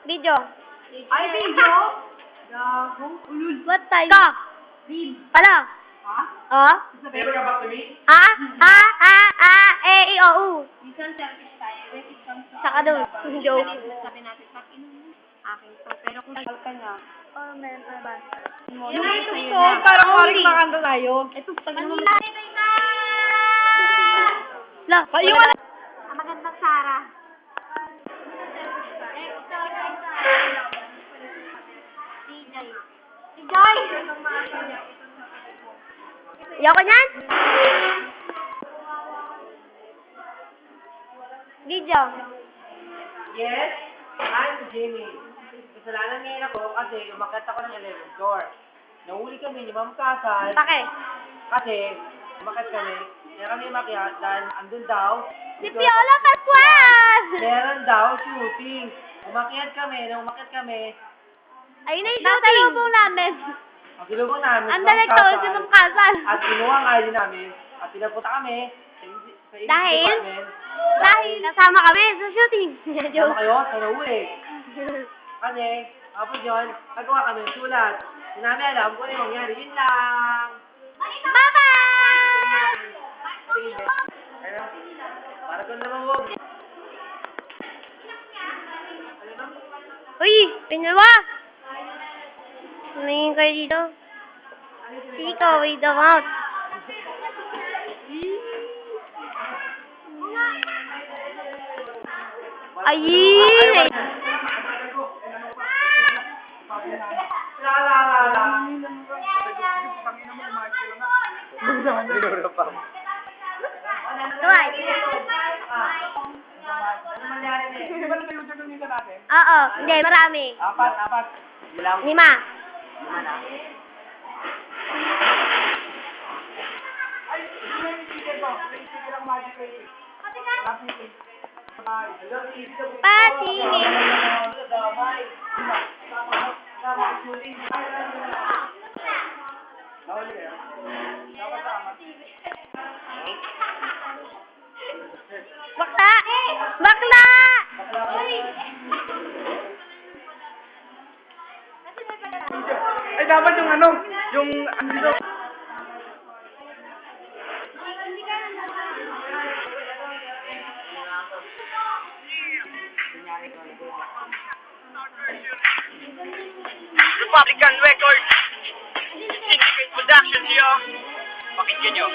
Video. Ay, video? Gago. Ulul. What time? Ka. Pala. Ha? Oh? Never come back to me? Ha? E, I, O, U. Minsan selfish tayo. When it comes to Saka doon. Joke. sabi natin, pag inumin, aking to. Pero kung tagal ka na, Oh, man. Ano ba? yung ito Ito, ko, parang Only. makakanta tayo. Ito, pag naman. La. Yung wala. Ang magandang Sara. Si Joy. Ayoko niyan. Video. Yes, I'm Jimmy. Kasalanan ngayon ako kasi umakyat ako ng 11th floor. Nahuli kami ni Ma'am Kasal Pake. kasi umakyat kami. Kaya kami umakyat dahil andun daw. Si Piola Pascual! Meron daw shooting. Umakyat kami, nung umakyat kami, Ayun na yung shooting. Nasalubong namin. ang silubong namin Ang Ma'am director si Ma'am Kasal. At kinuha ang ID namin at pinapunta kami sa English Dahil? department. Dahil kasama kami sa shooting. Sama Joke. kayo sa nahuli. Kasi, tapos yun, nagawa kami ng sulat. Hindi namin alam kung ano yung mangyari. Yun lang. Bye-bye! Sige. Ano? Para kung namawag. Uy, pinawa! Tumingin kayo dito. Sika, wait the mouth. Ayy! Tuway. Oo, hindi, marami. Apat. Ilang? 5. Na. Patingin. Bakla! Bakla! Ay, dapat yung ano, yung andito. Republican Records, Syndicate Production here. Pakinggan nyo.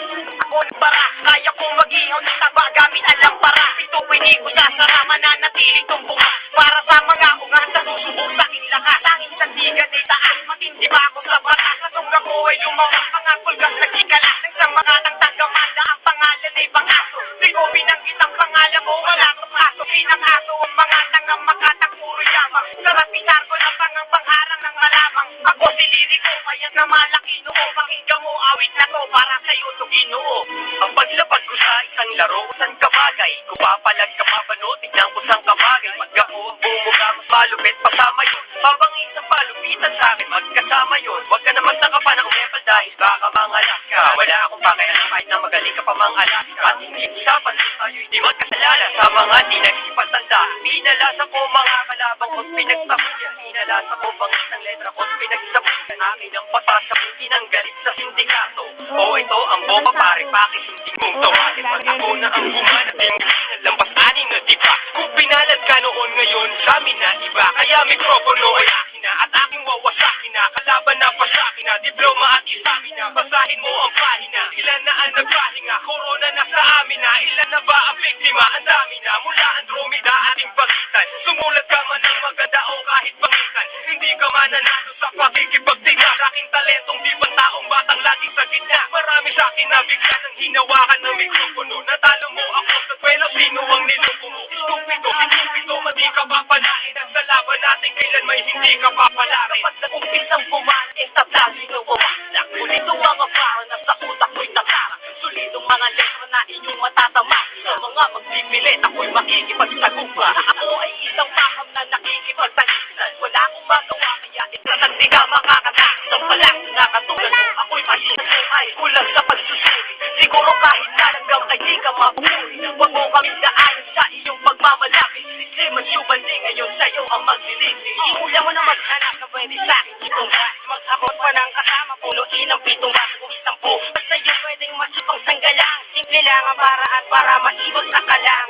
Ako para, kaya kong mag-ihaw ng taba gamit alang para. Ito pwede ko sasara, mananatiling tumbuka. Para sa mga ungas sa susubok sa aking lakas. Tanging sandigan ay taas, matindi ba ako sa batas. Katong ako ay lumawa, mga kulgas nagkikala. Nang sa mga nang tagamanda, ang pangalan ay Bangaso. Di ko binanggit ang pangalan mo, wala to kaso. Pinakaso ang mga tangang makatang puro yamang. Sarap pinarko ng pangharang ng malamang. Ako si Lirico, kaya na malaki noo. Pakinggan mo, awit na to para sa'yo to ginoo. Ang paglapag ko sa isang laro, saan ka bagay? Kupapalag ka pa ba no? Tignan ko saan ka bagay. Pag ako ang bumuga, mas malupit pasama yun. Pabangis ang palupitan sa akin, magkasama yun. Huwag ka naman nakapa ng umepal dahil baka mangalak ka. Wala akong pakialam kahit na magaling ka pa mangalak. At hindi usapan, tayo'y di magkasalala. Sa mga di nagsipatanda, pinalasa ko mga kalabang ko't pinagsabuyan. Pinalasa ko bangis ng letra ko't pinagsabuyan. Akin ang pasasabutin ang galit sa sindikato. O ito ang bomba pare, pakisinding mong tawagin. Pag ako na ang gumanap, tingin lampas aning na diba. Kung pinalad ka noon ngayon, sa amin na iba. Kaya mikropono ay akin na at aking wawasakin na. Kalaban na pasakin na, diploma at isamin na. Basahin mo ang pahina, ilan na ang nagpahinga. Corona na sa amin na, ilan na ba ang biktima? Ang dami na, mula Andromeda ating pagitan. Sumulat ka man ng maganda o kahit pangitan. Hindi ka mananalo sa pakikipagtigna. Sa aking talentong di taong batang lagi sa gitna. Marami sa akin na bigla ng hinawakan ng mikropono. Natalo mo ako sa duelo, sino ang nilupo mo? Stupido, madi ka papalain. At sa laban natin kailan may hindi ka papalarin. Kapag nag-umpisang bumaan, establado ito umaklak. Ulitong mga parang nasa utak ko'y tatara. Solidong mga letra na inyong matatama. Sa mga magpipilit, ako'y makikipagtagupa. Ako ay isang paham na nakikipagtalisan. Wala akong magawa. Kaya itatag di ka makakatakas ang palang nakatulad mo. Ako'y mahina ay kulang sa pagsusuri. Siguro kahit na hanggang kay di ka mapuri. Huwag mo kaming daanan sa iyong pagmamalaki. Siman syubandi ngayon sa'yo ang maglilisi. Iuya mo na maghanap na pwede sa'kin itong gas. Maghapon pa ng kasama, punuin ang 7 gas kung 10. Basta yung pwedeng masipang sanggalang. Simple lang ang paraan para maiwas sa kalang.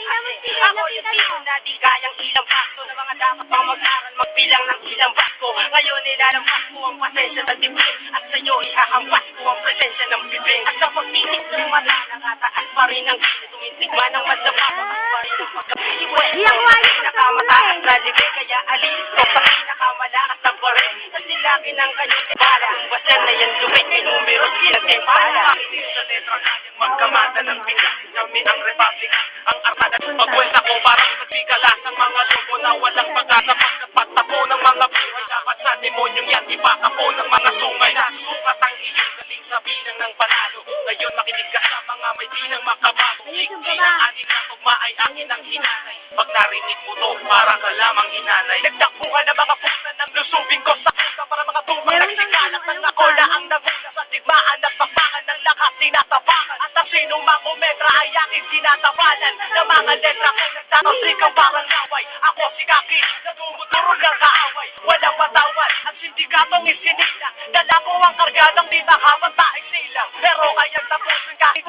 Ako yung tito na di kayang ilang basto na mga dapat pang mag-aral magbilang ng ilang basko. Ngayon nilalampas ko ang pasensya sa dibdib at sa'yo ihahampas ko ang presensya ng bibig. At sa pagtitik ng mata nakataas pa rin ang gilid. Tumintig man ang madama, mataas pa rin ang pagkabili. Pinakamataas na libig kaya alis ko sa pinakamalakas na baril. Sa silaki ng kanyang bala basan na yan lumit may numero sinatempala. Sa letra kanyang magkamata ng bigas. Kami ang republika, ang armada. Pagwenta ko parang nagsigalas ang mga lobo na walang pag-asa. Pagkapagtapo ng mga buhay dapat sa demonyong yan ipakapo ng mga sungay. Nasukat ang iyong galing sa bilang ng panalo. Ngayon makinig ka sa mga may bilang makabago. Hindi ang aning natugma ay akin ang hinanay. Pag narinig mo to, para ka lamang inanay. Nagtakbo ka na mga pusa ng lusubing ko sa kusa para mga tubang nagsikalat ng ako na ang nagula sa digmaan. Nagpapangan ng lakas, sinatapakan. At ang sinong makometra ay aking sinatabanan. Na mga letra ko nagtatawsik ang parang naway. Ako si Kaki, natumuturog ng kaaway. Walang patawan at sindikatong isinila. Dala ko ang kargadang di makapataig silang. Pero kayang tapusin kahit